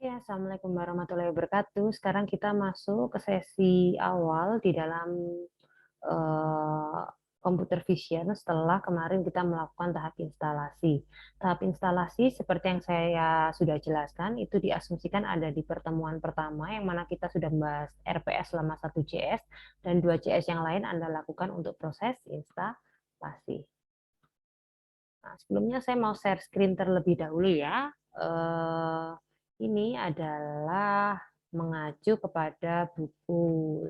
Ya, Assalamualaikum warahmatullahi wabarakatuh. Sekarang kita masuk ke sesi awal di dalam eh, computer vision setelah kemarin kita melakukan tahap instalasi. Tahap instalasi seperti yang saya sudah jelaskan itu diasumsikan ada di pertemuan pertama yang mana kita sudah membahas RPS selama 1 JS dan 2 JS yang lain Anda lakukan untuk proses instalasi. Nah, sebelumnya saya mau share screen terlebih dahulu ya. Eh, ini adalah mengacu kepada buku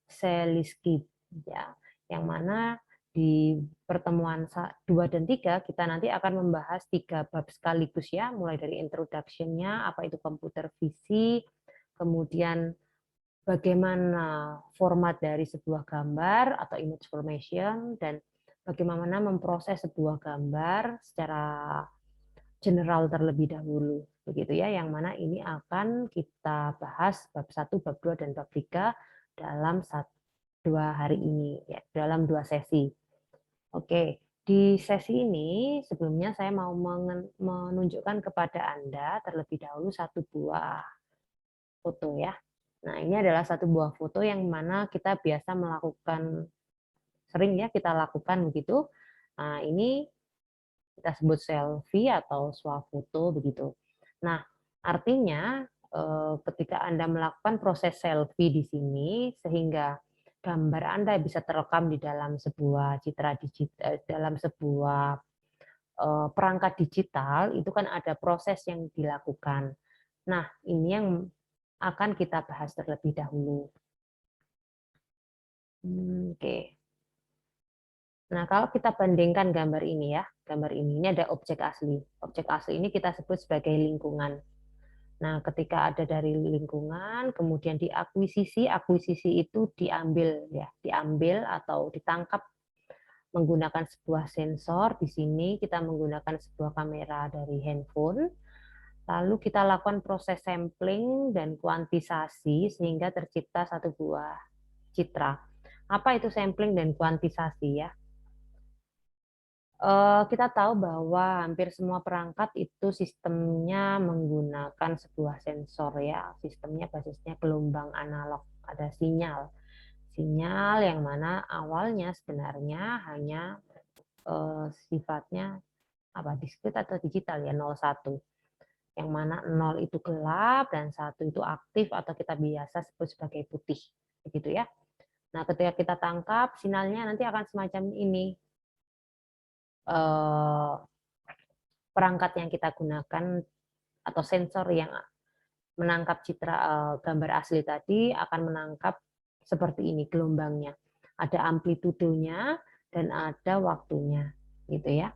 Seliski ya, yang mana di pertemuan 2 dan 3 kita nanti akan membahas 3 bab sekaligus ya, mulai dari introduction-nya, apa itu computer vision, kemudian bagaimana format dari sebuah gambar atau image formation, dan bagaimana memproses sebuah gambar secara general terlebih dahulu. Begitu ya, yang mana ini akan kita bahas bab 1, bab 2, dan bab 3 dalam 2 hari ini, ya, dalam 2 sesi. Oke, di sesi ini sebelumnya saya mau menunjukkan kepada Anda terlebih dahulu satu buah foto ya. Nah, ini adalah satu buah foto yang mana kita biasa melakukan, sering ya kita lakukan begitu. Nah, ini kita sebut selfie atau swafoto begitu. Nah, artinya ketika Anda melakukan proses selfie di sini sehingga gambar Anda bisa terekam di dalam sebuah citra digital, dalam sebuah perangkat digital, itu kan ada proses yang dilakukan. Nah, ini yang akan kita bahas terlebih dahulu. Oke. Nah, kalau kita bandingkan gambar ini ya, gambar ini ada objek asli. Objek asli ini kita sebut sebagai lingkungan. Nah, ketika ada dari lingkungan, kemudian diakuisisi, akuisisi itu diambil ya, diambil atau ditangkap menggunakan sebuah sensor. Di sini kita menggunakan sebuah kamera dari handphone. Lalu kita lakukan proses sampling dan kuantisasi sehingga tercipta satu buah citra. Apa itu sampling dan kuantisasi ya? Kita tahu bahwa hampir semua perangkat itu sistemnya menggunakan sebuah sensor ya. Sistemnya basisnya gelombang analog, ada sinyal. Sinyal yang mana awalnya sebenarnya hanya sifatnya apa, diskrit atau digital ya, 01. Yang mana 0 itu gelap dan 1 itu aktif atau kita biasa sebut sebagai putih. Begitu ya. Nah, ketika kita tangkap sinyalnya nanti akan semacam ini. Eh, Perangkat yang kita gunakan atau sensor yang menangkap citra gambar asli tadi akan menangkap seperti ini gelombangnya. Ada amplitudenya dan ada waktunya, gitu ya.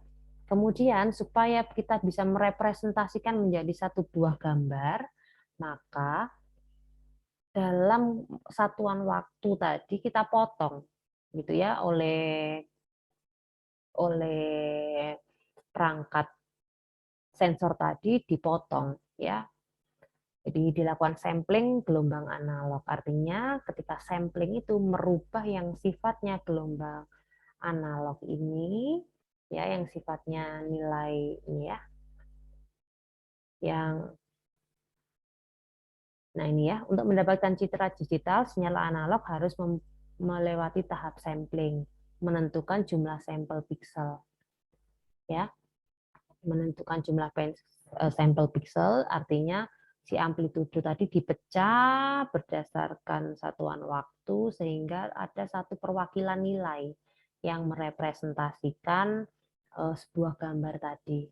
Kemudian supaya kita bisa merepresentasikan menjadi satu buah gambar, maka dalam satuan waktu tadi kita potong, gitu ya, oleh perangkat sensor tadi dipotong, ya. Jadi dilakukan sampling gelombang analog. Artinya ketika sampling itu merubah yang sifatnya gelombang analog ini, ya, yang sifatnya nilai ini ya, yang nah ini ya, untuk mendapatkan citra digital, sinyal analog harus melewati tahap sampling, menentukan jumlah sampel pixel, ya, menentukan jumlah sampel pixel, artinya si amplitudo tadi dipecah berdasarkan satuan waktu sehingga ada satu perwakilan nilai yang merepresentasikan sebuah gambar tadi.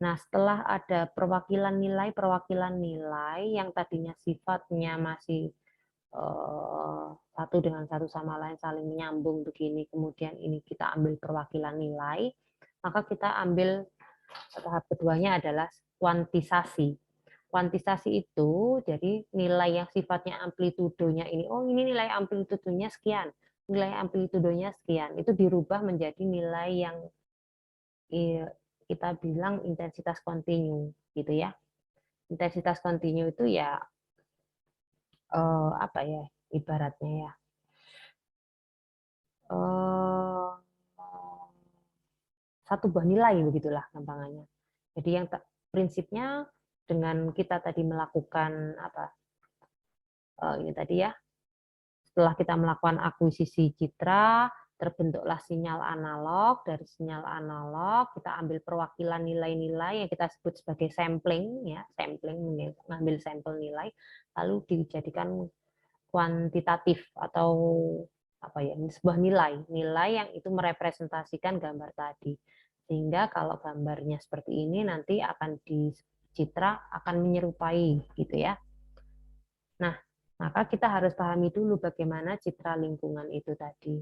Nah, setelah ada perwakilan nilai yang tadinya sifatnya masih satu dengan satu sama lain saling menyambung begini, kemudian ini kita ambil perwakilan nilai, maka kita ambil tahap keduanya adalah kuantisasi. Kuantisasi itu jadi nilai yang sifatnya amplitudonya ini, oh ini nilai amplitudonya sekian, nilai amplitudonya sekian, itu dirubah menjadi nilai yang kita bilang intensitas kontinu, gitu ya. Intensitas kontinu itu ya apa ya ibaratnya ya, eh, satu buah nilai begitulah gampangannya. Jadi yang prinsipnya dengan kita tadi melakukan ini tadi ya, setelah kita melakukan akuisisi citra, terbentuklah sinyal analog. Dari sinyal analog kita ambil perwakilan nilai-nilai yang kita sebut sebagai sampling ya, sampling, mengambil sampel nilai lalu dijadikan kuantitatif atau sebuah nilai yang itu merepresentasikan gambar tadi. Sehingga kalau gambarnya seperti ini nanti akan di citra akan menyerupai gitu ya. Nah, maka kita harus pahami dulu bagaimana citra lingkungan itu tadi.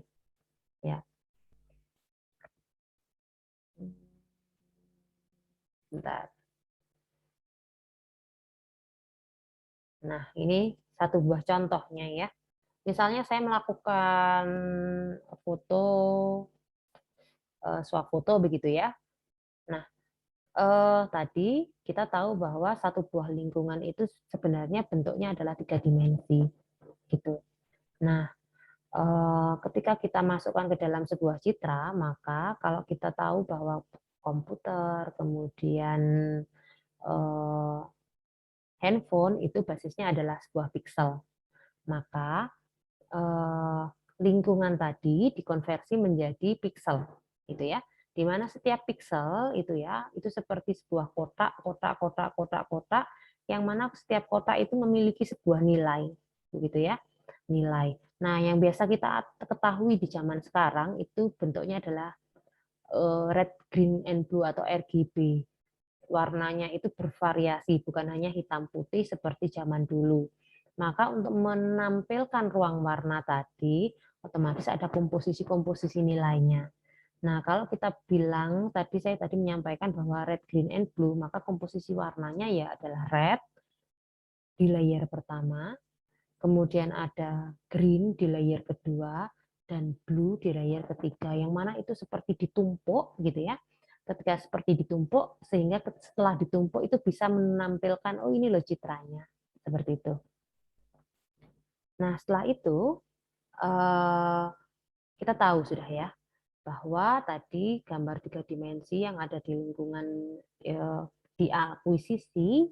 Ya. Bentar. Nah, ini satu buah contohnya ya. Misalnya saya melakukan foto, swafoto begitu ya. Nah, tadi kita tahu bahwa satu buah lingkungan itu sebenarnya bentuknya adalah 3 dimensi, gitu. Nah, ketika kita masukkan ke dalam sebuah citra, maka kalau kita tahu bahwa komputer, kemudian eh, handphone itu basisnya adalah sebuah pixel, maka eh, lingkungan tadi dikonversi menjadi pixel, gitu ya. Di mana setiap pixel itu ya, itu seperti sebuah kotak, kotak, kotak, kotak, kotak, yang mana setiap kotak itu memiliki sebuah nilai, begitu ya, nilai. Nah, yang biasa kita ketahui di zaman sekarang itu bentuknya adalah red, green, and blue atau RGB. Warnanya itu bervariasi, bukan hanya hitam putih seperti zaman dulu. Maka untuk menampilkan ruang warna tadi, otomatis ada komposisi-komposisi nilainya. Nah, kalau kita bilang, saya tadi menyampaikan bahwa red, green, and blue, maka komposisi warnanya ya adalah red di layer pertama, kemudian ada green di layer kedua, dan blue di layer ketiga, yang mana itu seperti ditumpuk gitu ya. Ketika seperti ditumpuk, sehingga setelah ditumpuk itu bisa menampilkan, oh ini loh citranya, seperti itu. Nah, setelah itu kita tahu sudah ya, bahwa tadi gambar 3 dimensi yang ada di lingkungan diakuisisi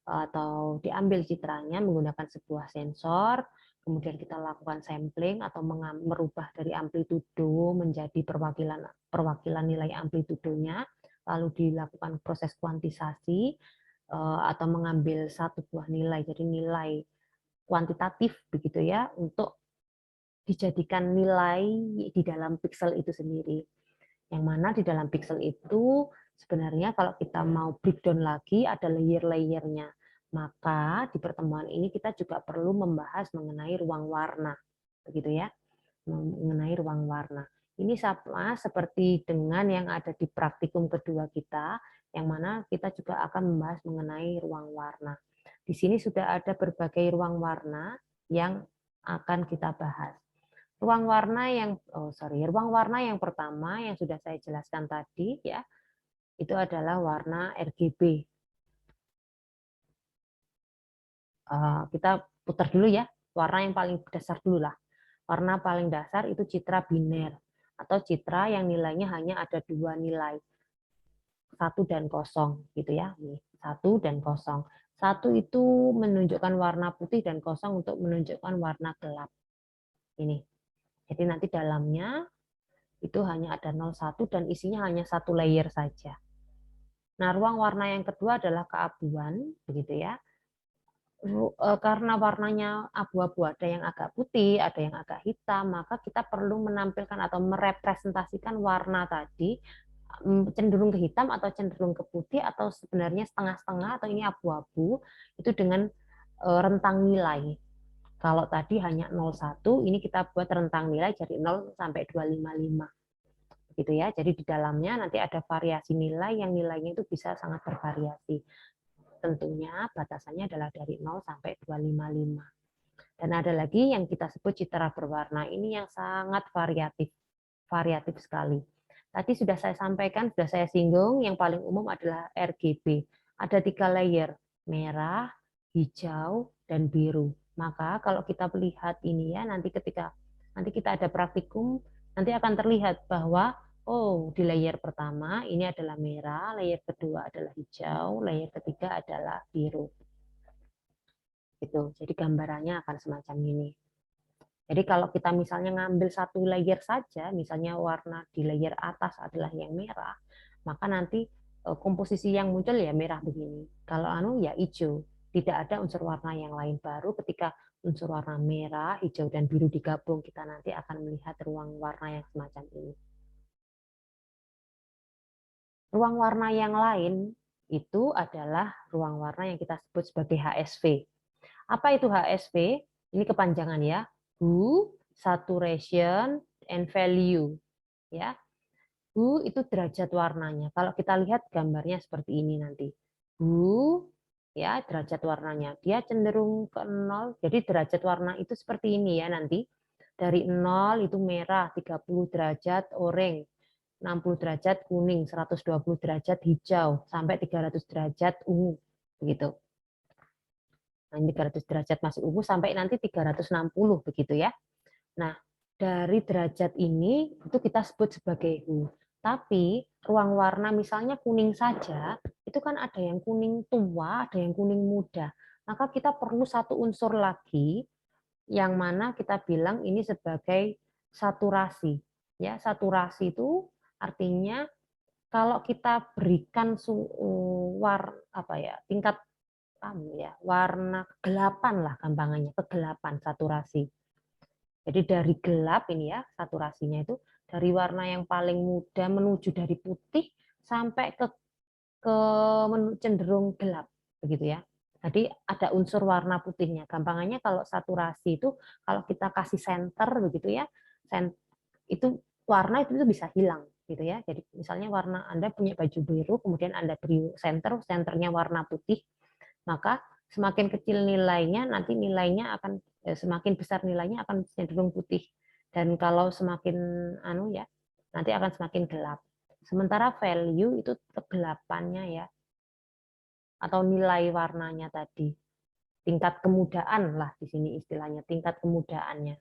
atau diambil citranya menggunakan sebuah sensor, kemudian kita lakukan sampling atau merubah dari amplitudo menjadi perwakilan nilai amplitudonya, lalu dilakukan proses kuantisasi atau mengambil satu buah nilai, jadi nilai kuantitatif begitu ya, untuk dijadikan nilai di dalam pixel itu sendiri. Yang mana di dalam pixel itu sebenarnya kalau kita mau breakdown lagi ada layer-layernya. Maka di pertemuan ini kita juga perlu membahas mengenai ruang warna. Begitu ya, mengenai ruang warna. Ini sama seperti dengan yang ada di praktikum kedua kita, yang mana kita juga akan membahas mengenai ruang warna. Di sini sudah ada berbagai ruang warna yang akan kita bahas. Ruang warna yang pertama yang sudah saya jelaskan tadi ya, itu adalah warna RGB. Kita putar dulu ya, warna yang paling dasar dulu lah. Warna paling dasar itu citra biner atau citra yang nilainya hanya ada 2 nilai, 1 dan 0 gitu ya. 1 dan 0. 1 itu menunjukkan warna putih dan 0 untuk menunjukkan warna gelap. Ini. Jadi nanti dalamnya itu hanya ada 01 dan isinya hanya satu layer saja. Nah, ruang warna yang kedua adalah keabuan, begitu ya. Karena warnanya abu-abu, ada yang agak putih, ada yang agak hitam, maka kita perlu menampilkan atau merepresentasikan warna tadi cenderung ke hitam atau cenderung ke putih atau sebenarnya setengah-setengah atau ini abu-abu itu dengan rentang nilai. Kalau tadi hanya 01, ini kita buat rentang nilai dari 0 sampai 255. Gitu ya. Jadi di dalamnya nanti ada variasi nilai yang nilainya itu bisa sangat bervariasi. Tentunya batasannya adalah dari 0 sampai 255. Dan ada lagi yang kita sebut citra berwarna. Ini yang sangat variatif. Variatif sekali. Tadi sudah saya sampaikan, sudah saya singgung, yang paling umum adalah RGB. Ada 3 layer, merah, hijau, dan biru. Maka kalau kita melihat ini ya, nanti ketika nanti kita ada praktikum, nanti akan terlihat bahwa oh di layer pertama ini adalah merah, layer kedua adalah hijau, layer ketiga adalah biru. Gitu. Jadi gambarannya akan semacam ini. Jadi kalau kita misalnya ngambil satu layer saja, misalnya warna di layer atas adalah yang merah, maka nanti komposisi yang muncul ya merah begini. Kalau ya hijau, tidak ada unsur warna yang lain baru ketika unsur warna merah, hijau dan biru digabung kita nanti akan melihat ruang warna yang semacam ini. Ruang warna yang lain itu adalah ruang warna yang kita sebut sebagai HSV. Apa itu HSV? Ini kepanjangan ya. Hue, saturation, and value. Ya, hue itu derajat warnanya. Kalau kita lihat gambarnya seperti ini nanti. Hue, ya derajat warnanya. Dia cenderung ke 0. Jadi derajat warna itu seperti ini ya nanti. Dari 0 itu merah, 30 derajat oranye, 60 derajat kuning, 120 derajat hijau, sampai 300 derajat ungu. Begitu. Nah, 300 derajat masih ungu sampai nanti 360 begitu ya. Nah, dari derajat ini itu kita sebut sebagai hue. Tapi ruang warna misalnya kuning saja, itu kan ada yang kuning tua, ada yang kuning muda. Maka kita perlu satu unsur lagi yang mana kita bilang ini sebagai saturasi. Ya, saturasi itu artinya kalau kita berikan tingkat warna kegelapan lah gampangannya, kegelapan saturasi. Jadi dari gelap ini ya saturasinya itu dari warna yang paling muda menuju dari putih sampai ke cenderung gelap begitu ya. Jadi ada unsur warna putihnya. Gampangannya kalau saturasi itu kalau kita kasih center begitu ya, itu warna itu bisa hilang gitu ya. Jadi misalnya warna Anda punya baju biru, kemudian Anda beri senternya warna putih, maka semakin kecil nilainya nanti nilainya akan semakin besar nilainya akan cenderung putih, dan kalau semakin nanti akan semakin gelap. Sementara value itu kegelapannya ya, atau nilai warnanya tadi, tingkat kemudaan lah di sini istilahnya, tingkat kemudaannya.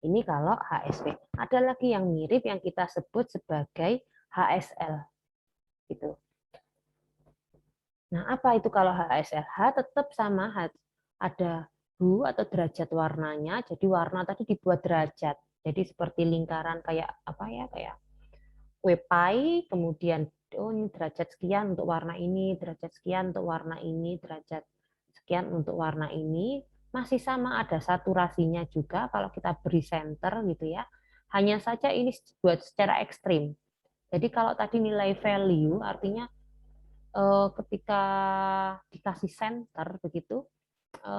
Ini kalau HSV. Ada lagi yang mirip yang kita sebut sebagai HSL gitu. Nah, apa itu kalau HSL? H tetap sama, ada hue atau derajat warnanya. Jadi warna tadi dibuat derajat. Jadi seperti lingkaran kayak kayak kue pie, kemudian ini derajat sekian untuk warna ini, derajat sekian untuk warna ini, derajat sekian untuk warna ini. Masih sama ada saturasinya juga kalau kita beri center gitu ya. Hanya saja ini buat secara ekstrim. Jadi kalau tadi nilai value artinya ketika dikasih center begitu,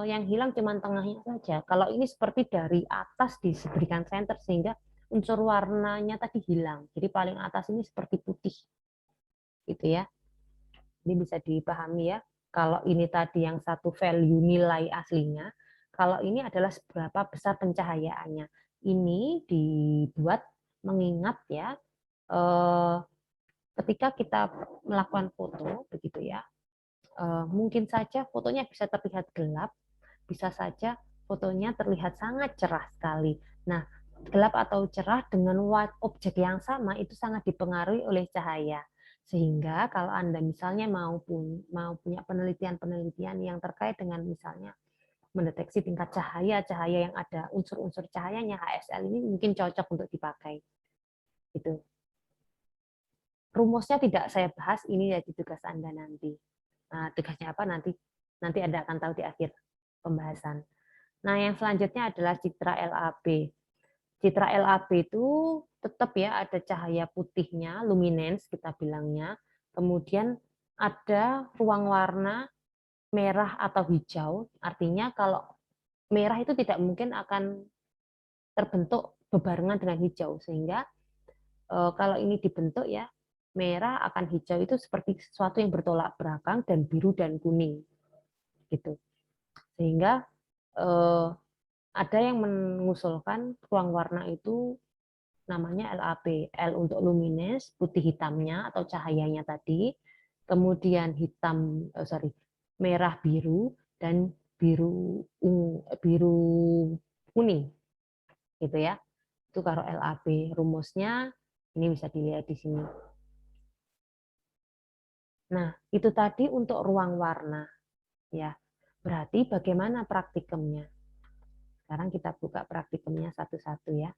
yang hilang cuma tengahnya saja. Kalau ini seperti dari atas diberikan center sehingga unsur warnanya tadi hilang. Jadi paling atas ini seperti putih, gitu ya. Ini bisa dipahami ya. Kalau ini tadi yang satu value nilai aslinya, kalau ini adalah seberapa besar pencahayaannya. Ini dibuat mengingat ya, ketika kita melakukan foto, begitu ya, mungkin saja fotonya bisa terlihat gelap, bisa saja fotonya terlihat sangat cerah sekali. Nah, gelap atau cerah dengan objek yang sama itu sangat dipengaruhi oleh cahaya. Sehingga kalau Anda misalnya mau punya penelitian-penelitian yang terkait dengan misalnya mendeteksi tingkat cahaya yang ada unsur-unsur cahayanya, HSL ini mungkin cocok untuk dipakai. Gitu. Rumusnya tidak saya bahas, ini ya di tugas Anda nanti. Nah, tugasnya apa nanti Anda akan tahu di akhir pembahasan. Nah, yang selanjutnya adalah citra LAB. Citra LAB itu tetap ya ada cahaya putihnya, luminance kita bilangnya. Kemudian ada ruang warna merah atau hijau. Artinya kalau merah itu tidak mungkin akan terbentuk bebarengan dengan hijau, sehingga kalau ini dibentuk ya merah akan hijau itu seperti sesuatu yang bertolak belakang, dan biru dan kuning gitu. Sehingga ada yang mengusulkan ruang warna itu namanya LAB. L untuk luminous, putih hitamnya atau cahayanya tadi, kemudian merah biru, dan biru kuning gitu ya. Itu kalau LAB rumusnya Ini bisa dilihat di sini. Nah, itu tadi untuk ruang warna, ya. Berarti bagaimana praktikumnya? Sekarang kita buka praktikumnya satu-satu ya.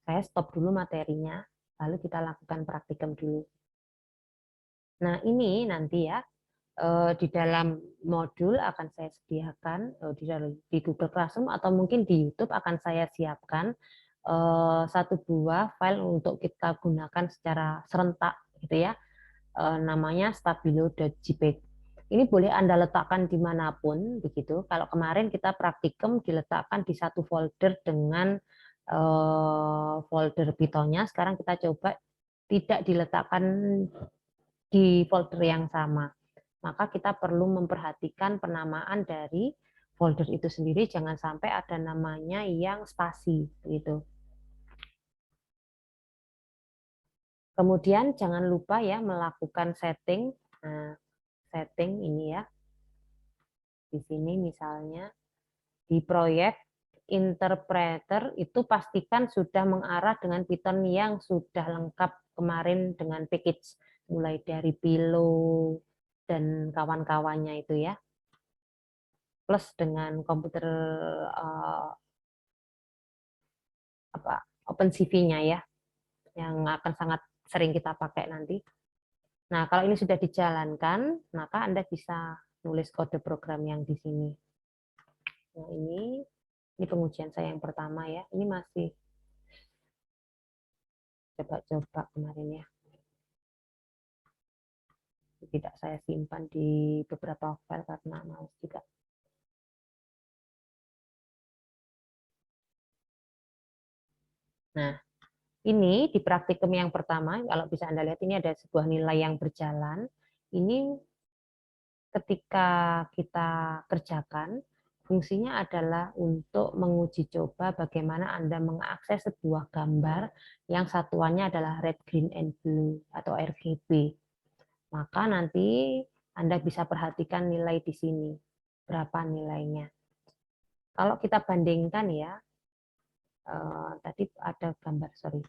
Saya stop dulu materinya, lalu kita lakukan praktikum dulu. Nah, ini nanti ya, di dalam modul akan saya sediakan di Google Classroom atau mungkin di YouTube akan saya siapkan satu buah file untuk kita gunakan secara serentak gitu ya, namanya stabilo.jpg. Ini boleh Anda letakkan dimanapun begitu. Kalau kemarin kita praktikum diletakkan di satu folder dengan folder Python-nya, sekarang kita coba tidak diletakkan di folder yang sama. Maka kita perlu memperhatikan penamaan dari folder itu sendiri, jangan sampai ada namanya yang spasi gitu. Kemudian jangan lupa ya melakukan setting. Nah, setting ini ya. Di sini misalnya di proyek interpreter itu pastikan sudah mengarah dengan Python yang sudah lengkap kemarin dengan package mulai dari Pilo dan kawan-kawannya itu ya, plus dengan komputer apa OpenCV-nya ya, yang akan sangat sering kita pakai nanti. Nah, kalau ini sudah dijalankan, maka Anda bisa nulis kode program yang di sini. Nah, ini pengujian saya yang pertama ya. Ini masih coba-coba kemarin ya. Tidak saya simpan di beberapa file karena males juga. Nah, ini di praktikum yang pertama, kalau bisa Anda lihat ini ada sebuah nilai yang berjalan. Ini ketika kita kerjakan, fungsinya adalah untuk menguji coba bagaimana Anda mengakses sebuah gambar yang satuannya adalah red, green, and blue atau RGB. Maka nanti Anda bisa perhatikan nilai di sini, berapa nilainya. Kalau kita bandingkan ya, tadi ada gambar, sorry.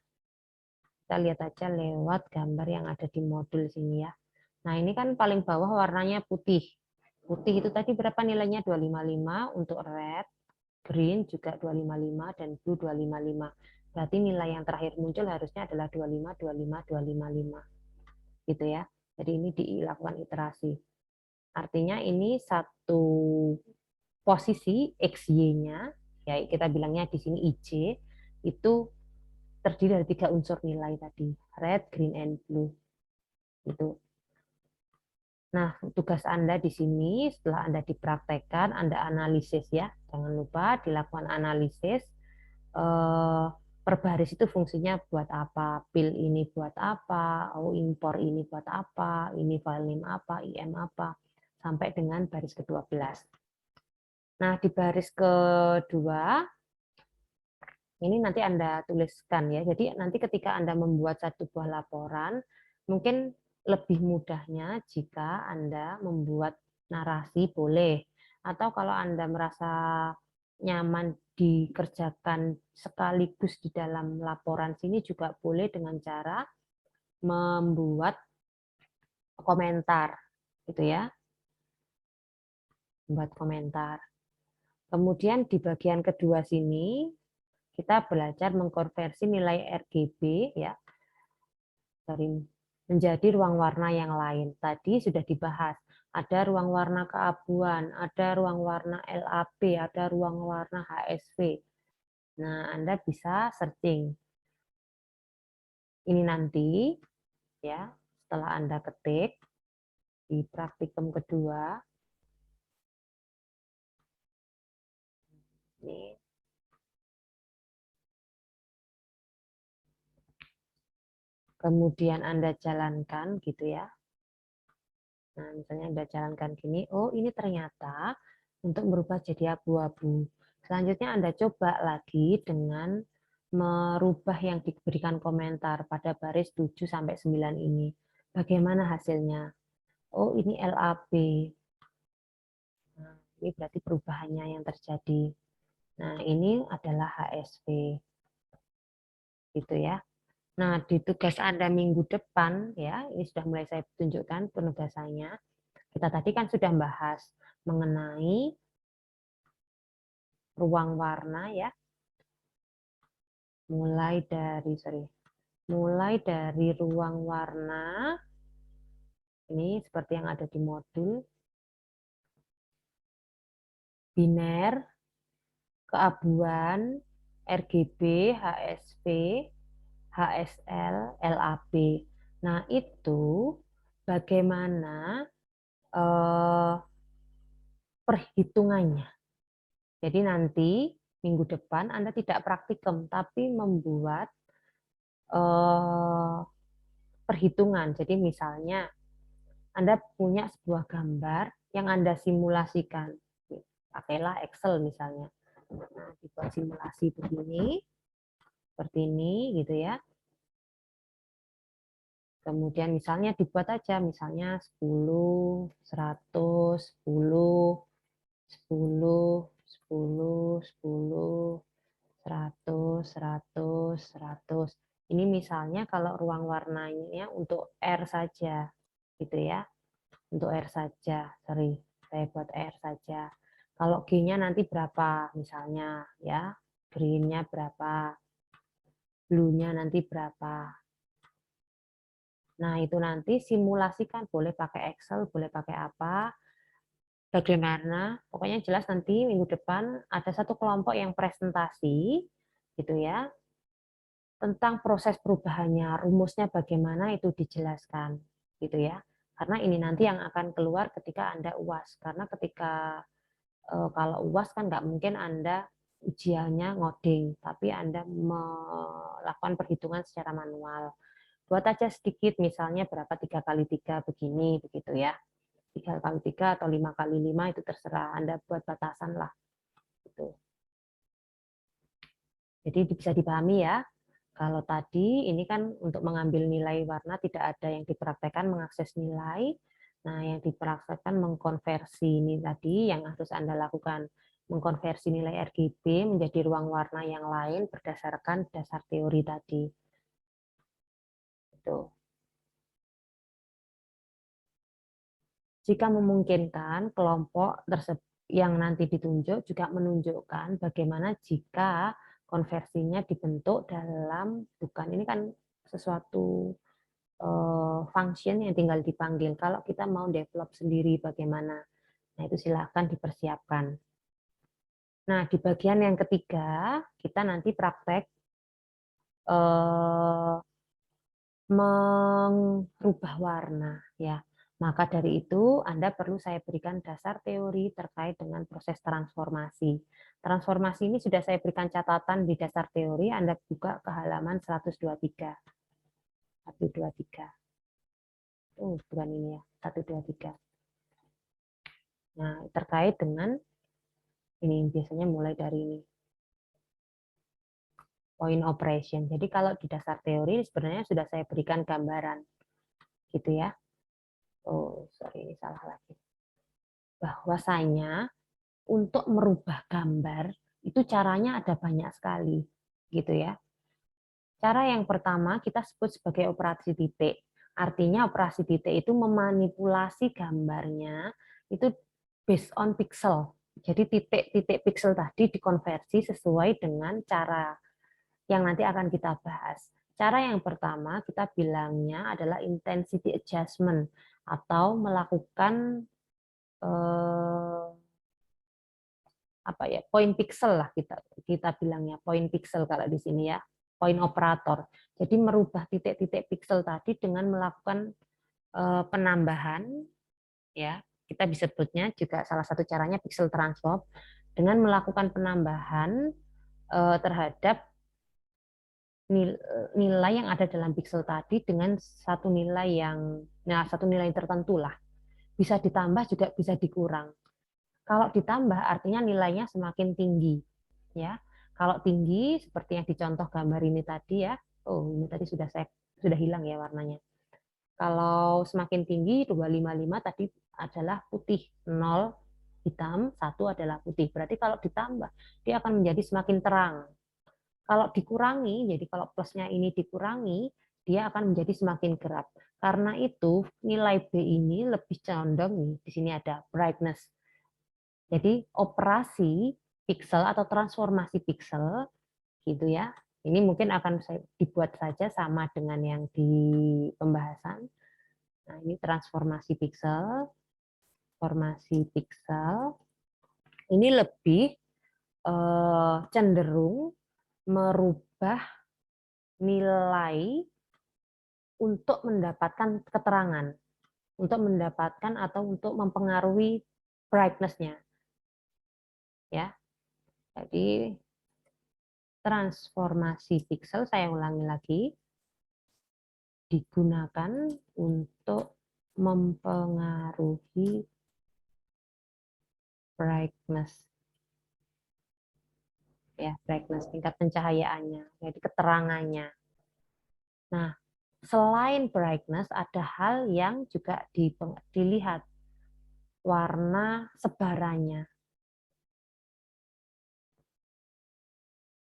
Kita lihat aja lewat gambar yang ada di modul sini ya. Nah, ini kan paling bawah warnanya putih. Putih itu tadi berapa nilainya? 255 untuk red, green juga 255, dan blue 255. Berarti nilai yang terakhir muncul harusnya adalah 25, 25, 255. Gitu ya. Jadi ini dilakukan iterasi. Artinya ini satu posisi XY-nya, ya kita bilangnya di sini IJ, itu terdiri dari 3 unsur nilai tadi, red, green, and blue. Itu. Nah, tugas Anda di sini setelah Anda dipraktekkan, Anda analisis ya. Jangan lupa dilakukan analisis. Per baris itu fungsinya buat apa, pil ini buat apa, impor ini buat apa, ini file name apa, IM apa, sampai dengan baris ke-12. Nah, di baris kedua, ini nanti Anda tuliskan ya. Jadi nanti ketika Anda membuat satu buah laporan, mungkin lebih mudahnya jika Anda membuat narasi boleh. Atau kalau Anda merasa nyaman dikerjakan sekaligus di dalam laporan sini juga boleh dengan cara membuat komentar gitu ya. Membuat komentar. Kemudian di bagian kedua sini kita belajar mengkonversi nilai RGB ya dari menjadi ruang warna yang lain. Tadi sudah dibahas. Ada ruang warna keabuan, ada ruang warna LAB, ada ruang warna HSV. Nah, Anda bisa searching. Ini nanti ya, setelah Anda ketik di praktikum kedua. Ini kemudian Anda jalankan gitu ya. Nah, misalnya Anda jalankan gini, oh ini ternyata untuk berubah jadi abu-abu. Selanjutnya Anda coba lagi dengan merubah yang diberikan komentar pada baris 7 sampai 9 ini. Bagaimana hasilnya? Oh, ini LAB. Nah, ini berarti perubahannya yang terjadi. Nah, ini adalah HSV. gitu ya. Nah, di tugas Anda minggu depan ya, ini sudah mulai saya tunjukkan penugasannya. Kita tadi kan sudah bahas mengenai ruang warna ya. Mulai dari ruang warna ini seperti yang ada di modul biner, keabuan, RGB, HSP, HSL, LAB. Nah, itu bagaimana perhitungannya. Jadi nanti minggu depan Anda tidak praktikum, tapi membuat perhitungan. Jadi misalnya Anda punya sebuah gambar yang Anda simulasikan. Pakailah Excel misalnya. Nah, dibuat simulasi begini, seperti ini gitu ya. Kemudian misalnya dibuat aja, misalnya 10, 100, 10, 10, 10, 10, 100, 100, 100. Ini misalnya kalau ruang warnanya untuk R saja, gitu ya. Untuk R saja, sorry, saya buat R saja. Kalau G-nya nanti berapa, misalnya ya, green-nya berapa, blue-nya nanti berapa. Nah, itu nanti simulasikan, boleh pakai Excel, boleh pakai apa, bagaimana, pokoknya jelas nanti minggu depan ada satu kelompok yang presentasi, gitu ya, tentang proses perubahannya, rumusnya bagaimana itu dijelaskan, gitu ya. Karena ini nanti yang akan keluar ketika Anda UAS. Karena ketika kalau UAS kan nggak mungkin Anda ujiannya ngoding, tapi Anda melakukan perhitungan secara manual. Buat aja sedikit, misalnya berapa 3 kali 3 begini, begitu ya. 3 kali 3 atau 5 kali 5 itu terserah, Anda buat batasan lah. Gitu. Jadi bisa dipahami ya. Kalau tadi ini kan untuk mengambil nilai warna tidak ada yang dipraktekkan mengakses nilai. Nah, yang dipraktekkan mengkonversi ini tadi yang harus Anda lakukan. Mengkonversi nilai RGB menjadi ruang warna yang lain berdasarkan dasar teori tadi. Itu. Jika memungkinkan, kelompok yang nanti ditunjuk juga menunjukkan bagaimana jika konversinya dibentuk dalam, bukan ini kan sesuatu function yang tinggal dipanggil. Kalau kita mau develop sendiri bagaimana, nah itu silahkan dipersiapkan. Nah, di bagian yang ketiga, kita nanti praktek merubah warna ya. Maka dari itu Anda perlu saya berikan dasar teori terkait dengan proses transformasi. Transformasi ini sudah saya berikan catatan di dasar teori, Anda buka ke halaman 123. 123. Bukan ini ya, 123. Nah, terkait dengan ini biasanya mulai dari ini. Point operation. Jadi kalau di dasar teori sebenarnya sudah saya berikan gambaran. Gitu ya. Oh, sorry, ini salah lagi. Bahwasanya untuk merubah gambar itu caranya ada banyak sekali, gitu ya. Cara yang pertama kita sebut sebagai operasi titik. Artinya operasi titik itu memanipulasi gambarnya itu based on pixel. Jadi titik-titik pixel tadi dikonversi sesuai dengan cara yang nanti akan kita bahas. Cara yang pertama kita bilangnya adalah intensity adjustment atau melakukan apa ya, point pixel lah kita bilangnya, point pixel kalau di sini ya, point operator. Jadi merubah titik-titik pixel tadi dengan melakukan penambahan ya, kita bisa sebutnya juga salah satu caranya pixel transform dengan melakukan penambahan terhadap nilai yang ada dalam pixel tadi dengan satu nilai tertentu lah. Bisa ditambah juga bisa dikurang. Kalau ditambah artinya nilainya semakin tinggi, ya. Kalau tinggi seperti yang dicontoh gambar ini tadi ya. Oh, ini tadi sudah hilang ya warnanya. Kalau semakin tinggi 255 tadi adalah putih, 0 hitam, 1 adalah putih. Berarti kalau ditambah dia akan menjadi semakin terang. Kalau dikurangi, jadi kalau plusnya ini dikurangi, dia akan menjadi semakin gelap. Karena itu nilai B ini lebih condong nih, di sini ada brightness. Jadi operasi pixel atau transformasi pixel gitu ya. Ini mungkin akan saya dibuat saja sama dengan yang di pembahasan. Nah, ini transformasi pixel, formasi pixel. Ini lebih cenderung merubah nilai untuk mendapatkan keterangan, untuk mendapatkan atau untuk mempengaruhi brightness-nya. Ya. Jadi transformasi pixel, saya ulangi lagi, digunakan untuk mempengaruhi brightness, ya, brightness, tingkat pencahayaannya, jadi keterangannya. Nah, selain brightness, ada hal yang juga dilihat, warna sebarannya.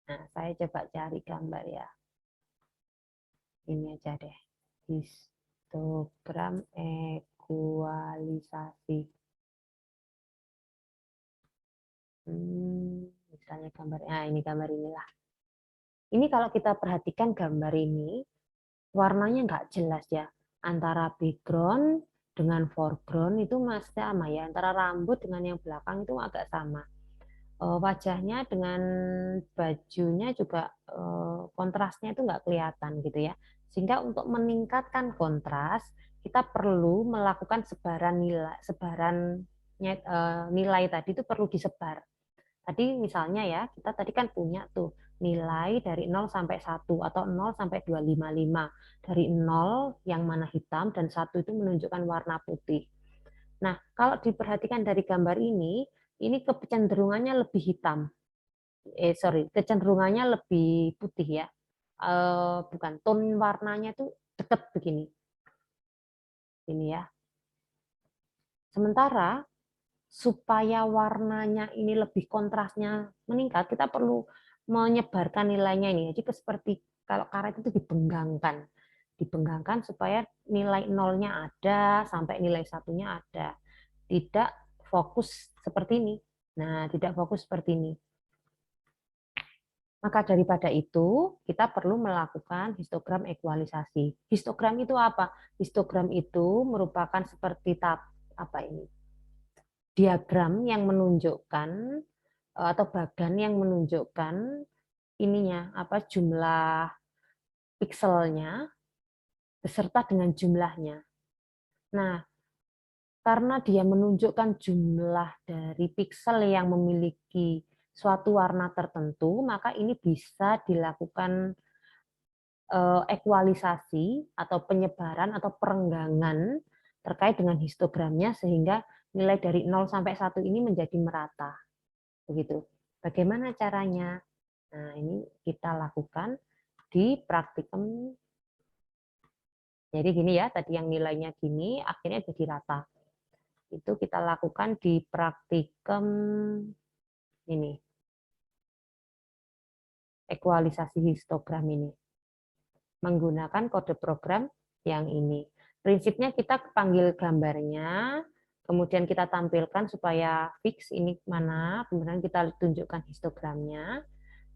Nah, saya coba cari gambar ya. Ini aja deh. Histogram ekualisasi. Misalnya gambar, nah ini gambar inilah. Ini kalau kita perhatikan gambar ini, warnanya nggak jelas ya. Antara background dengan foreground itu masih sama ya. Antara rambut dengan yang belakang itu agak sama. Wajahnya dengan bajunya juga kontrasnya itu nggak kelihatan gitu ya. Sehingga untuk meningkatkan kontras, kita perlu melakukan nilai tadi itu perlu disebar. Tadi misalnya ya, kita tadi kan punya tuh nilai dari 0 sampai 1 atau 0 sampai 255. Dari 0 yang mana hitam dan 1 itu menunjukkan warna putih. Nah, kalau diperhatikan dari gambar ini kecenderungannya lebih hitam. Kecenderungannya lebih putih ya. Bukan, tone warnanya tuh deket begini. Ini ya. Sementara supaya warnanya ini lebih kontrasnya meningkat, kita perlu menyebarkan nilainya ini. Jadi seperti kalau karet itu dibenggangkan supaya nilai nolnya ada sampai nilai satunya ada. Tidak fokus seperti ini. Nah, tidak fokus seperti ini. Maka daripada itu, kita perlu melakukan histogram ekualisasi. Histogram itu apa? Histogram itu merupakan seperti apa ini? Diagram yang menunjukkan atau bagan yang menunjukkan ininya apa jumlah pikselnya beserta dengan jumlahnya. Nah, karena dia menunjukkan jumlah dari piksel yang memiliki suatu warna tertentu, maka ini bisa dilakukan ekualisasi atau penyebaran atau perenggangan terkait dengan histogramnya sehingga nilai dari 0 sampai 1 ini menjadi merata. Begitu. Bagaimana caranya? Nah, ini kita lakukan di praktikum. Jadi gini ya, tadi yang nilainya gini, akhirnya jadi rata. Itu kita lakukan di praktikum ini. Ekualisasi histogram ini. Menggunakan kode program yang ini. Prinsipnya kita panggil gambarnya, kemudian kita tampilkan supaya fix ini mana, kemudian kita tunjukkan histogramnya,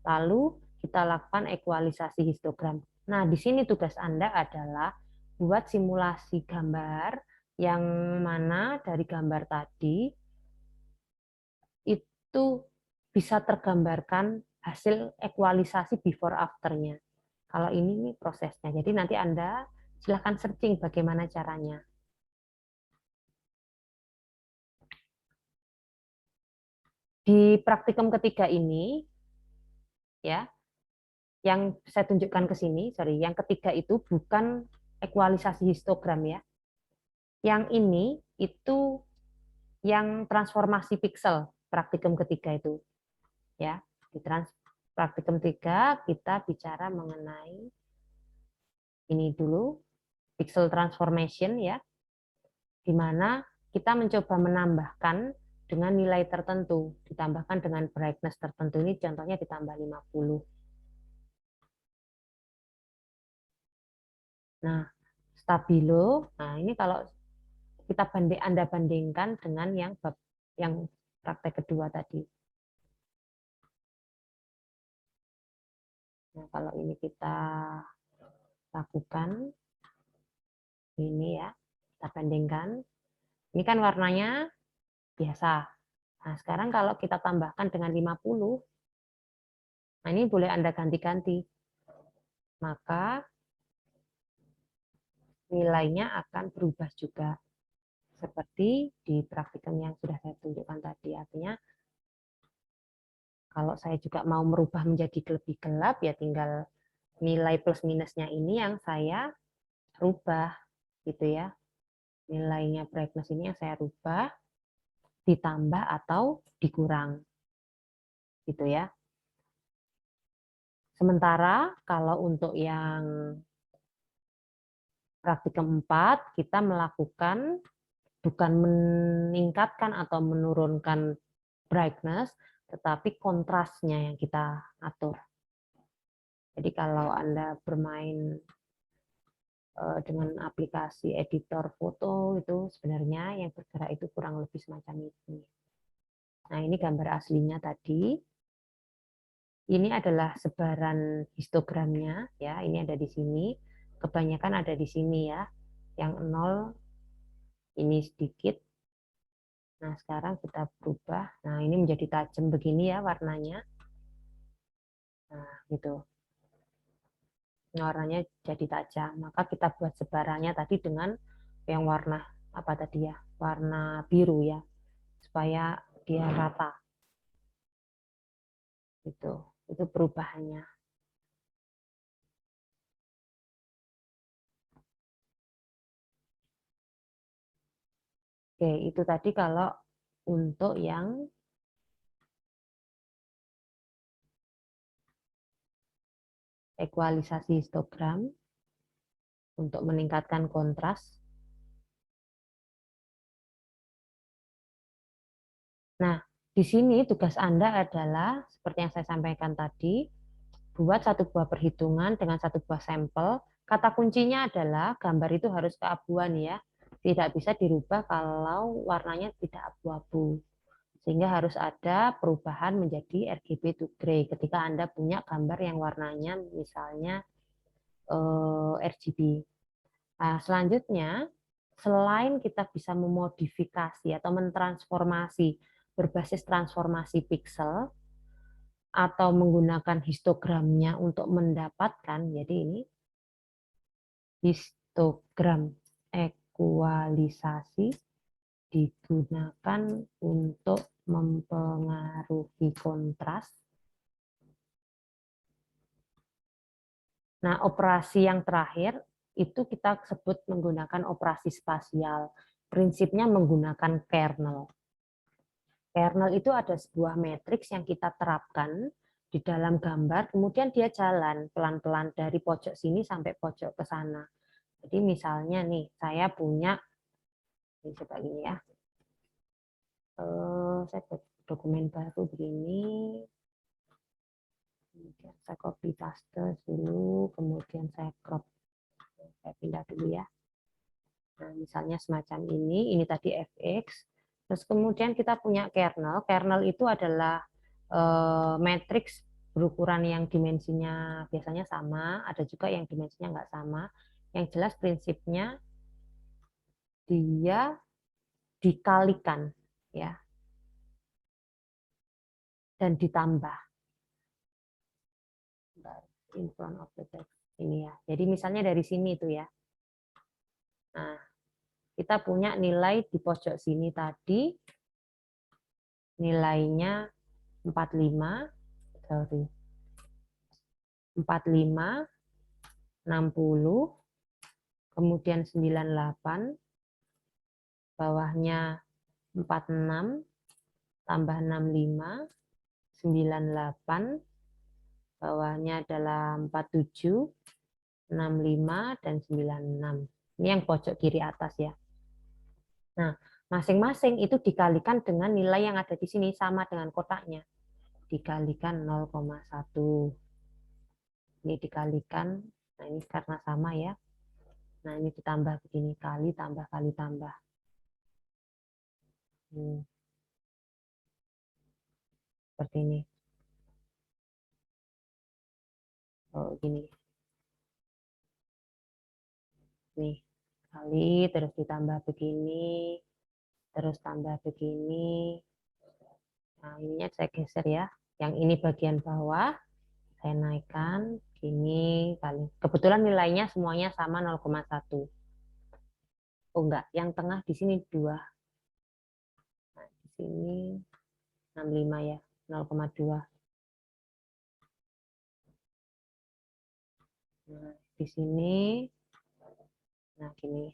lalu kita lakukan ekualisasi histogram. Nah, di sini tugas Anda adalah buat simulasi gambar yang mana dari gambar tadi itu bisa tergambarkan hasil ekualisasi before after-nya. Kalau ini prosesnya. Jadi nanti Anda silahkan searching bagaimana caranya. Di praktikum ketiga ini, ya, yang saya tunjukkan ke sini, yang ketiga itu bukan ekualisasi histogram ya. Yang ini itu yang transformasi pixel praktikum ketiga itu. Ya, di praktikum 3 kita bicara mengenai ini dulu, pixel transformation ya, di mana kita mencoba menambahkan dengan nilai tertentu, ditambahkan dengan brightness tertentu, ini contohnya ditambah 50. Nah, stabilo, nah ini kalau kita Anda bandingkan dengan yang praktek kedua tadi. Nah, kalau ini kita lakukan, ini ya, kita bandingkan. Ini kan warnanya biasa. Nah, sekarang kalau kita tambahkan dengan 50, nah ini boleh Anda ganti-ganti. Maka nilainya akan berubah juga. Seperti di praktikum yang sudah saya tunjukkan tadi. Artinya, kalau saya juga mau merubah menjadi lebih gelap, ya tinggal nilai plus minusnya ini yang saya rubah. Gitu ya. Nilainya brightness ini yang saya rubah, ditambah atau dikurang. Gitu ya. Sementara kalau untuk yang praktikum 4, kita melakukan bukan meningkatkan atau menurunkan brightness, tetapi kontrasnya yang kita atur. Jadi kalau Anda bermain dengan aplikasi editor foto, itu sebenarnya yang bergerak itu kurang lebih semacam itu. Nah, ini gambar aslinya tadi. Ini adalah sebaran histogramnya, ya. Ini ada di sini. Kebanyakan ada di sini ya. Yang 0 ini sedikit. Nah, sekarang kita berubah. Nah, ini menjadi tajam begini ya warnanya. Nah, gitu. Warnanya jadi tajam. Maka kita buat sebarannya tadi dengan yang warna apa tadi ya? Warna biru ya. Supaya dia rata. Gitu. Itu perubahannya. Oke, itu tadi kalau untuk yang ekualisasi histogram untuk meningkatkan kontras. Nah, di sini tugas Anda adalah seperti yang saya sampaikan tadi, buat satu buah perhitungan dengan satu buah sampel. Kata kuncinya adalah gambar itu harus keabuan ya. Tidak bisa dirubah kalau warnanya tidak abu-abu. Sehingga harus ada perubahan menjadi RGB to gray ketika Anda punya gambar yang warnanya misalnya RGB. Nah, selanjutnya, selain kita bisa memodifikasi atau mentransformasi berbasis transformasi pixel atau menggunakan histogramnya untuk mendapatkan, jadi ini histogram ekualisasi digunakan untuk mempengaruhi kontras. Nah, operasi yang terakhir itu kita sebut menggunakan operasi spasial. Prinsipnya menggunakan kernel. Kernel itu ada sebuah matriks yang kita terapkan di dalam gambar, kemudian dia jalan pelan-pelan dari pojok sini sampai pojok ke sana. Jadi misalnya nih, saya punya, ini coba gini ya, saya buat dokumen baru begini, kemudian saya copy paste dulu, kemudian saya crop, saya pindah dulu ya. Nah, misalnya semacam ini tadi fx, terus kemudian kita punya kernel. Kernel itu adalah matriks berukuran yang dimensinya biasanya sama, ada juga yang dimensinya nggak sama. Yang jelas prinsipnya dia dikalikan ya dan ditambah in front of the text ini ya. Jadi misalnya dari sini itu ya. Nah, kita punya nilai di pojok sini tadi nilainya 45, sorry. 45, 60, kemudian 98, bawahnya 46, tambah 65, 98, bawahnya adalah 47, 65, dan 96. Ini yang pojok kiri atas ya. Nah, masing-masing itu dikalikan dengan nilai yang ada di sini, sama dengan kotaknya. Dikalikan 0,1. Ini dikalikan, nah ini karena sama ya. Nah, ini ditambah begini, kali tambah kali tambah. Seperti ini. Oh, gini. Nih, kali terus ditambah begini, terus tambah begini. Nah, ininya saya geser ya. Yang ini bagian bawah, saya naikkan gini kali. Kebetulan nilainya semuanya sama 0,1. Oh enggak, yang tengah di sini 2. Nah, di sini 65 ya, 0,2. Nah, di sini, nah gini.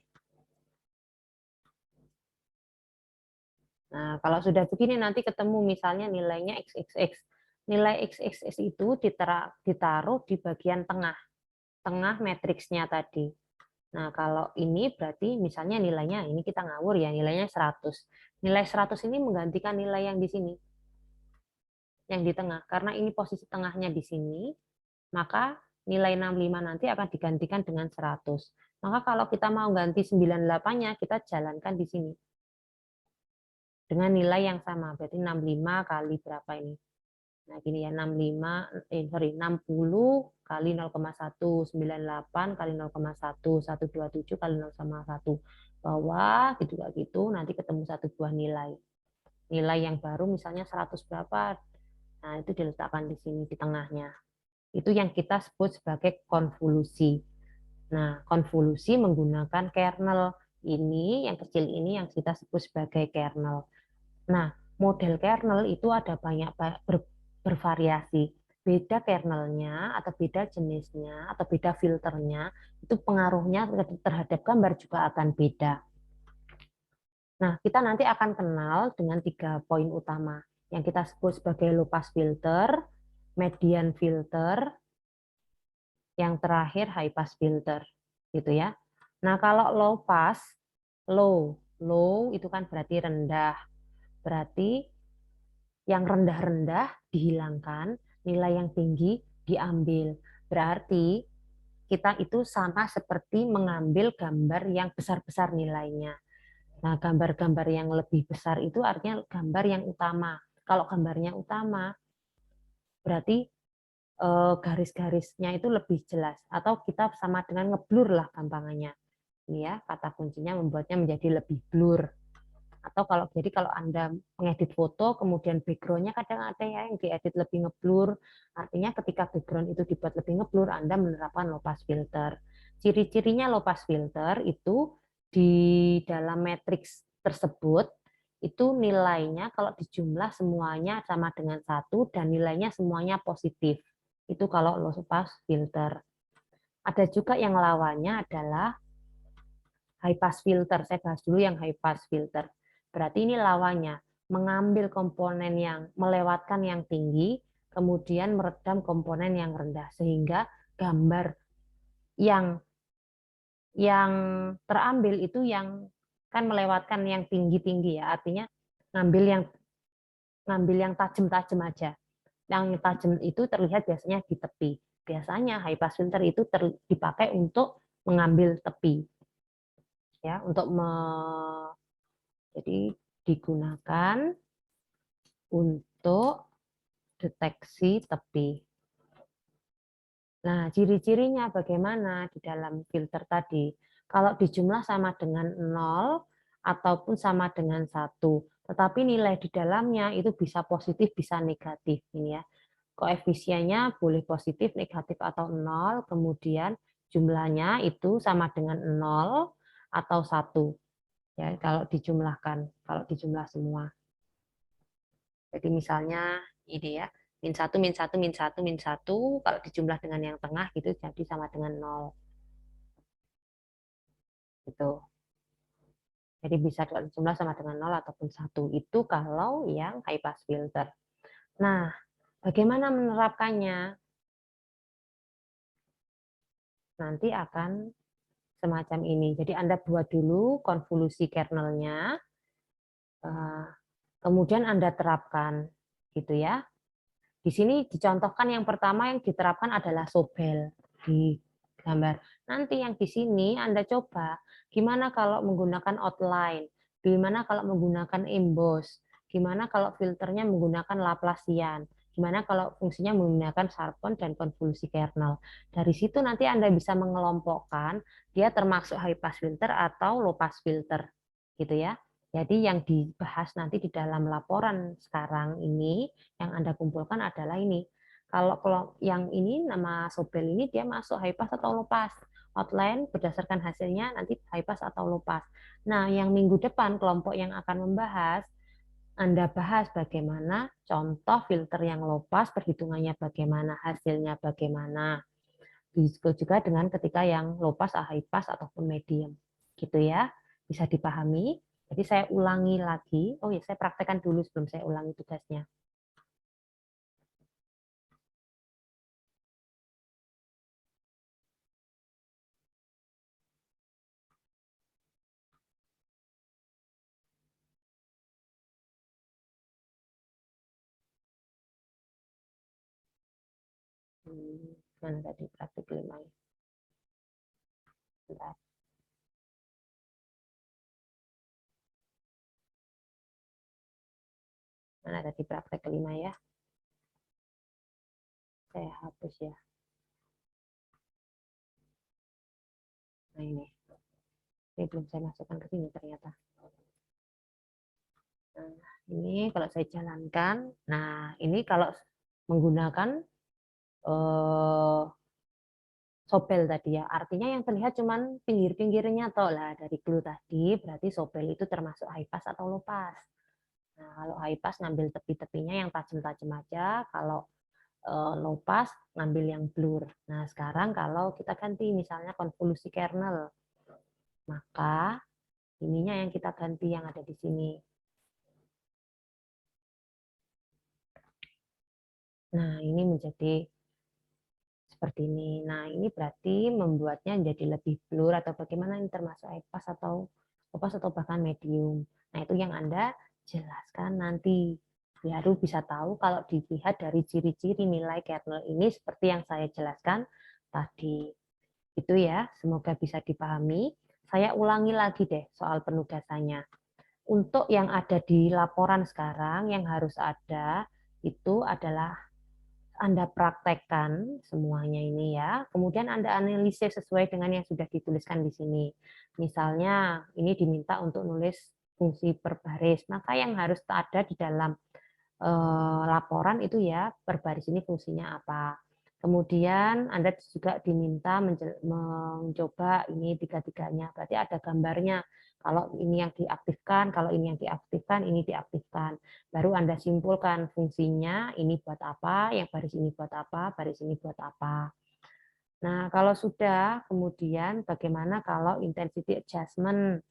Nah, kalau sudah begini nanti ketemu misalnya nilainya XXX. Nilai XXX itu ditaruh di bagian tengah matriksnya tadi. Nah, kalau ini berarti misalnya nilainya, ini kita ngawur ya, nilainya 100. Nilai 100 ini menggantikan nilai yang di sini, yang di tengah. Karena ini posisi tengahnya di sini, maka nilai 65 nanti akan digantikan dengan 100. Maka kalau kita mau ganti 98-nya, kita jalankan di sini. Dengan nilai yang sama, berarti 65 kali berapa ini? Nah, gini ya, 60 kali 0,1, 98 kali 0,1, 127 kali 0,1. Bawah, gitu, nanti ketemu satu buah nilai. Nilai yang baru misalnya 100 berapa, nah itu diletakkan di sini, di tengahnya. Itu yang kita sebut sebagai konvolusi. Nah, konvolusi menggunakan kernel. Ini, yang kecil ini yang kita sebut sebagai kernel. Nah, model kernel itu ada banyak bervariasi. Beda kernelnya atau beda jenisnya atau beda filternya, itu pengaruhnya terhadap gambar juga akan beda. Nah, kita nanti akan kenal dengan 3 poin utama yang kita sebut sebagai low pass filter, median filter, yang terakhir high pass filter, gitu ya. Nah, kalau low pass, low itu kan berarti rendah. Berarti yang rendah-rendah dihilangkan, nilai yang tinggi diambil. Berarti kita itu sama seperti mengambil gambar yang besar-besar nilainya. Nah, gambar-gambar yang lebih besar itu artinya gambar yang utama. Kalau gambarnya utama, berarti garis-garisnya itu lebih jelas. Atau kita sama dengan ngeblur lah gampangannya. Ini ya, kata kuncinya membuatnya menjadi lebih blur. Atau kalau Anda mengedit foto, kemudian background-nya kadang ada ya yang diedit lebih ngeblur. Artinya ketika background itu dibuat lebih ngeblur, Anda menerapkan low pass filter. Ciri-cirinya low pass filter itu di dalam matriks tersebut, itu nilainya kalau dijumlah semuanya sama dengan 1 dan nilainya semuanya positif. Itu kalau low pass filter. Ada juga yang lawannya adalah high pass filter. Saya bahas dulu yang high pass filter. Berarti ini lawannya, mengambil komponen yang melewatkan yang tinggi, kemudian meredam komponen yang rendah, sehingga gambar yang terambil itu yang kan melewatkan yang tinggi-tinggi ya, artinya ngambil yang tajam-tajam aja. Yang tajam itu terlihat biasanya di tepi. Biasanya high pass filter itu dipakai untuk mengambil tepi. Ya, jadi digunakan untuk deteksi tepi. Nah, ciri-cirinya bagaimana di dalam filter tadi? Kalau dijumlah sama dengan 0 ataupun sama dengan 1, tetapi nilai di dalamnya itu bisa positif, bisa negatif. Ini ya. Koefisiennya boleh positif, negatif, atau 0, kemudian jumlahnya itu sama dengan 0 atau 1. Ya, kalau dijumlah semua. Jadi misalnya ini ya, min 1, min 1, min 1, min 1, kalau dijumlah dengan yang tengah gitu jadi sama dengan 0. Gitu. Jadi bisa dijumlah sama dengan 0 ataupun 1. Itu kalau yang high pass filter. Nah, bagaimana menerapkannya? Nanti akan semacam ini. Jadi Anda buat dulu konvolusi kernelnya, kemudian Anda terapkan. Gitu ya. Di sini dicontohkan yang pertama yang diterapkan adalah Sobel di gambar. Nanti yang di sini Anda coba, gimana kalau menggunakan outline, gimana kalau menggunakan emboss, gimana kalau filternya menggunakan Laplacian, gimana kalau fungsinya menggunakan sharpen dan konvolusi kernel. Dari situ nanti Anda bisa mengelompokkan dia termasuk high pass filter atau low pass filter, gitu ya. Jadi yang dibahas nanti di dalam laporan sekarang ini, yang Anda kumpulkan adalah ini. Kalau yang ini nama Sobel ini dia masuk high pass atau low pass. Outline berdasarkan hasilnya nanti high pass atau low pass. Nah, yang minggu depan kelompok yang akan membahas, Anda bahas bagaimana contoh filter yang low pass, perhitungannya bagaimana, hasilnya bagaimana. Begitu juga dengan ketika yang low pass, high pass, ataupun medium. Gitu ya, bisa dipahami. Jadi saya ulangi lagi. Oh ya, saya praktekkan dulu sebelum saya ulangi tugasnya. Mana tadi praktik 5 ya? Bentar. Mana tadi praktek kelima ya? Saya hapus ya. Nah ini belum saya masukkan ke sini ternyata. Nah, ini kalau saya jalankan, nah ini kalau menggunakan Sobel tadi ya, artinya yang terlihat cuman pinggir-pinggirnya toh lah dari clue tadi, berarti Sobel itu termasuk high pass atau low pass. Nah, kalau high pass ngambil tepi-tepinya yang tajam-tajam aja, kalau low pass ngambil yang blur. Nah, sekarang kalau kita ganti misalnya konvolusi kernel, maka ininya yang kita ganti yang ada di sini. Nah, ini menjadi seperti ini. Nah, ini berarti membuatnya jadi lebih blur atau bagaimana ini termasuk high pass atau low pass atau bahkan medium. Nah, itu yang Anda jelaskan nanti. Baru bisa tahu kalau dilihat dari ciri-ciri nilai kernel ini seperti yang saya jelaskan tadi. Itu ya, semoga bisa dipahami. Saya ulangi lagi deh soal penugasannya. Untuk yang ada di laporan sekarang, yang harus ada itu adalah anda praktekkan semuanya ini ya. Kemudian Anda analisis sesuai dengan yang sudah dituliskan di sini. Misalnya ini diminta untuk nulis fungsi per baris, maka yang harus ada di dalam laporan itu ya per baris ini fungsinya apa. Kemudian Anda juga diminta mencoba ini tiga-tiganya, berarti ada gambarnya. Kalau ini yang diaktifkan, kalau ini yang diaktifkan, ini diaktifkan. Baru Anda simpulkan fungsinya, ini buat apa, yang baris ini buat apa, baris ini buat apa. Nah, kalau sudah, kemudian bagaimana kalau intensity adjustment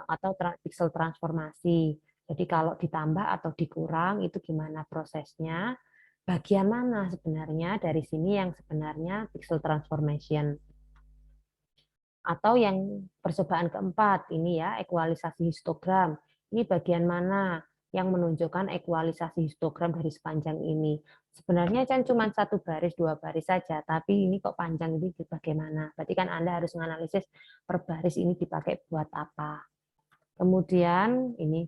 atau pixel transformasi. Jadi kalau ditambah atau dikurang itu gimana prosesnya? Bagian mana sebenarnya dari sini yang sebenarnya pixel transformation? Atau yang percobaan keempat ini ya, ekualisasi histogram. Ini bagian mana yang menunjukkan ekualisasi histogram dari sepanjang ini? Sebenarnya kan cuma satu baris, dua baris saja, tapi ini kok panjang ini bagaimana? Berarti kan Anda harus menganalisis per baris ini dipakai buat apa. Kemudian ini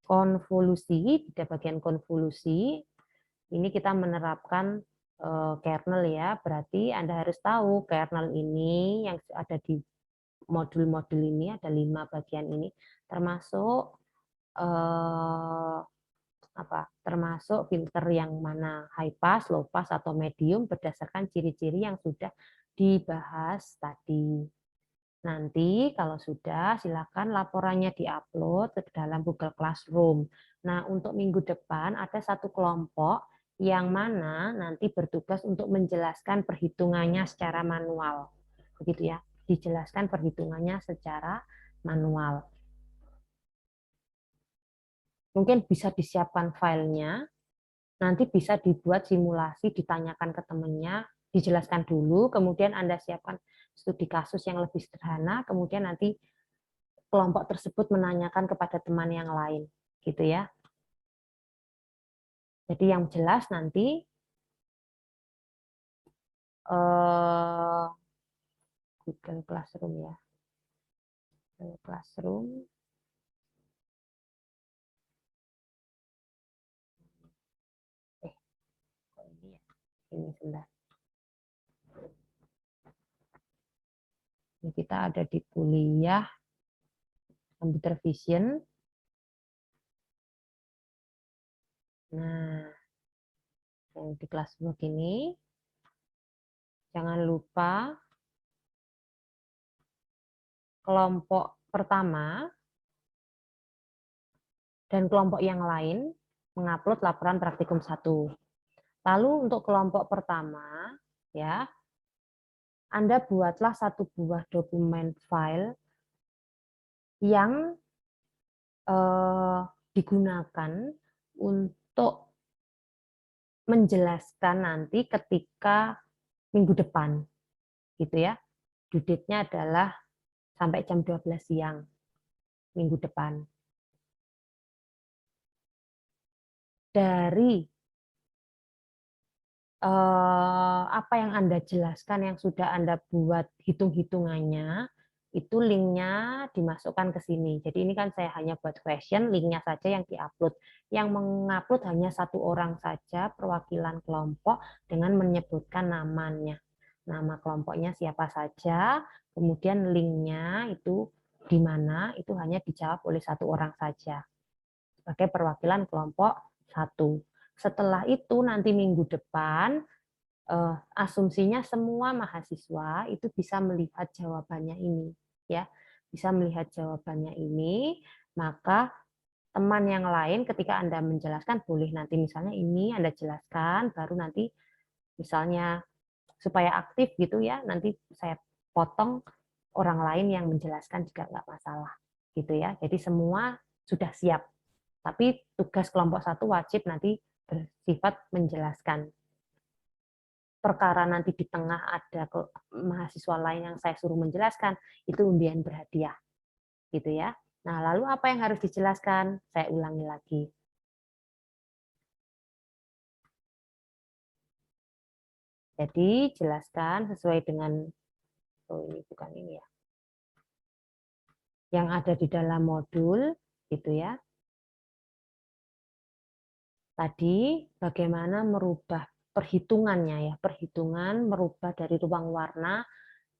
konvolusi, di bagian konvolusi, ini kita menerapkan kernel ya, berarti Anda harus tahu kernel ini yang ada di modul-modul ini, ada 5 bagian ini, termasuk termasuk filter yang mana high pass, low pass, atau medium berdasarkan ciri-ciri yang sudah dibahas tadi. Nanti kalau sudah, silakan laporannya diupload ke dalam Google Classroom. Nah, untuk minggu depan ada satu kelompok yang mana nanti bertugas untuk menjelaskan perhitungannya secara manual. Begitu ya, dijelaskan perhitungannya secara manual. Mungkin bisa disiapkan filenya, nanti bisa dibuat simulasi, ditanyakan ke temannya, dijelaskan dulu, kemudian Anda siapkan studi kasus yang lebih sederhana, kemudian nanti kelompok tersebut menanyakan kepada teman yang lain, gitu ya. Jadi yang jelas nanti Google Classroom ya. Google Classroom. Ini ya. Ini sebentar. Ini kita ada di kuliah Computer Vision. Nah, yang di Classroom ini, jangan lupa kelompok pertama dan kelompok yang lain mengupload laporan praktikum 1. Lalu untuk kelompok pertama, ya, Anda buatlah satu buah dokumen file yang digunakan untuk menjelaskan nanti ketika minggu depan, gitu ya. Due date-nya adalah sampai jam 12 siang minggu depan. Dari apa yang Anda jelaskan, yang sudah Anda buat hitung-hitungannya, itu linknya dimasukkan ke sini. Jadi ini kan saya hanya buat question, linknya saja yang diupload. Yang mengupload hanya satu orang saja, perwakilan kelompok, dengan menyebutkan namanya. Nama kelompoknya siapa saja, kemudian linknya itu di mana, itu hanya dijawab oleh satu orang saja, sebagai perwakilan kelompok 1. Setelah itu nanti minggu depan, asumsinya semua mahasiswa itu bisa melihat jawabannya ini, ya, bisa melihat jawabannya ini. Maka teman yang lain ketika Anda menjelaskan boleh nanti misalnya ini Anda jelaskan, baru nanti misalnya supaya aktif gitu ya, nanti saya potong orang lain yang menjelaskan juga nggak masalah, gitu ya. Jadi semua sudah siap. Tapi tugas kelompok 1 wajib nanti bersifat menjelaskan. Perkara nanti di tengah ada mahasiswa lain yang saya suruh menjelaskan, itu undian berhadiah, gitu ya. Nah, lalu apa yang harus dijelaskan? Saya ulangi lagi. Jadi jelaskan sesuai dengan, oh ini bukan ini ya, yang ada di dalam modul, gitu ya. Tadi bagaimana merubah perhitungannya ya, perhitungan merubah dari ruang warna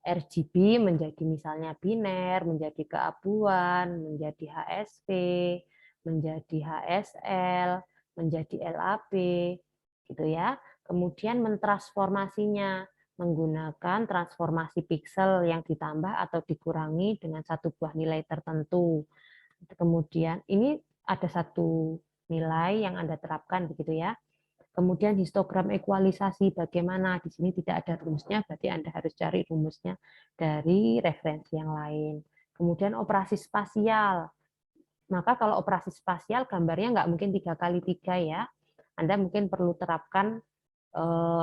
RGB menjadi misalnya biner, menjadi keabuan, menjadi HSP, menjadi HSL, menjadi LAP, gitu ya. Kemudian mentransformasinya menggunakan transformasi pixel yang ditambah atau dikurangi dengan satu buah nilai tertentu. Kemudian ini ada satu nilai yang Anda terapkan begitu ya. Kemudian histogram ekualisasi bagaimana? Di sini tidak ada rumusnya, berarti Anda harus cari rumusnya dari referensi yang lain. Kemudian operasi spasial. Maka kalau operasi spasial gambarnya nggak mungkin 3x3 ya. Anda mungkin perlu terapkan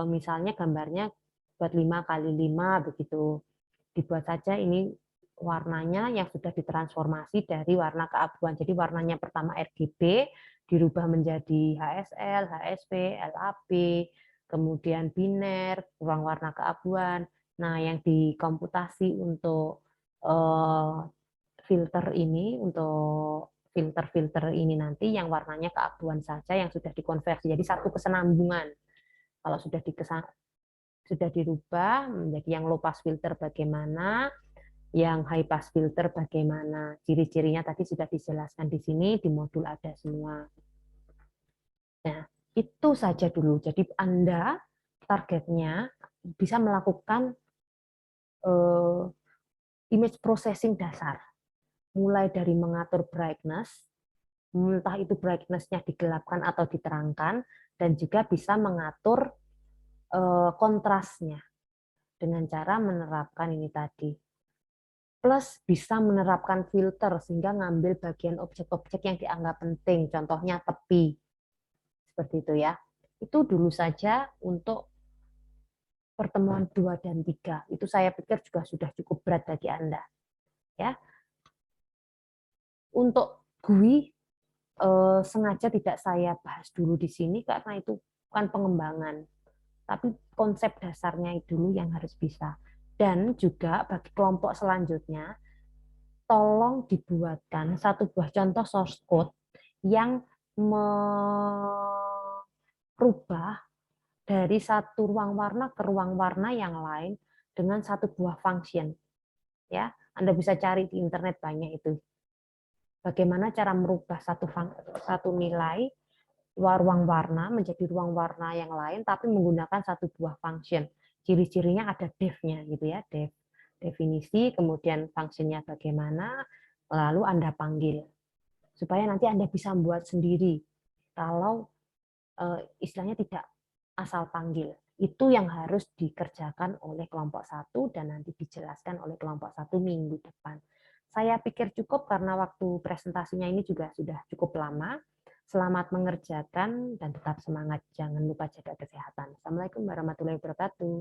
misalnya gambarnya buat 5x5 begitu. Dibuat saja ini warnanya yang sudah ditransformasi dari warna keabuan. Jadi warnanya pertama RGB, dirubah menjadi HSL, HSP, LAP, kemudian biner, ruang warna keabuan. Nah, yang dikomputasi untuk filter ini, untuk filter-filter ini nanti yang warnanya keabuan saja yang sudah dikonversi. Jadi satu kesenambungan. Kalau sudah dirubah menjadi yang low pass filter bagaimana, yang high pass filter bagaimana. Ciri-cirinya tadi sudah dijelaskan di sini, di modul ada semua. Nah, itu saja dulu. Jadi Anda targetnya bisa melakukan image processing dasar. Mulai dari mengatur brightness, entah itu brightness-nya digelapkan atau diterangkan, dan juga bisa mengatur kontrasnya dengan cara menerapkan ini tadi. Plus bisa menerapkan filter sehingga ngambil bagian objek-objek yang dianggap penting, contohnya tepi. Seperti itu ya. Itu dulu saja untuk pertemuan 2 dan 3. Itu saya pikir juga sudah cukup berat bagi Anda. Ya. Untuk GUI sengaja tidak saya bahas dulu di sini karena itu bukan pengembangan. Tapi konsep dasarnya dulu yang harus bisa. Dan juga bagi kelompok selanjutnya, tolong dibuatkan satu buah contoh source code yang merubah dari satu ruang warna ke ruang warna yang lain dengan satu buah function. Ya, Anda bisa cari di internet banyak itu. Bagaimana cara merubah satu nilai ruang warna menjadi ruang warna yang lain, tapi menggunakan satu buah function. Ciri-cirinya ada def-nya gitu ya, definisi, kemudian fungsinya bagaimana, lalu Anda panggil supaya nanti Anda bisa membuat sendiri. Kalau istilahnya tidak asal panggil, itu yang harus dikerjakan oleh kelompok satu dan nanti dijelaskan oleh kelompok satu minggu depan. Saya pikir cukup karena waktu presentasinya ini juga sudah cukup lama. Selamat mengerjakan dan tetap semangat. Jangan lupa jaga kesehatan. Assalamualaikum warahmatullahi wabarakatuh.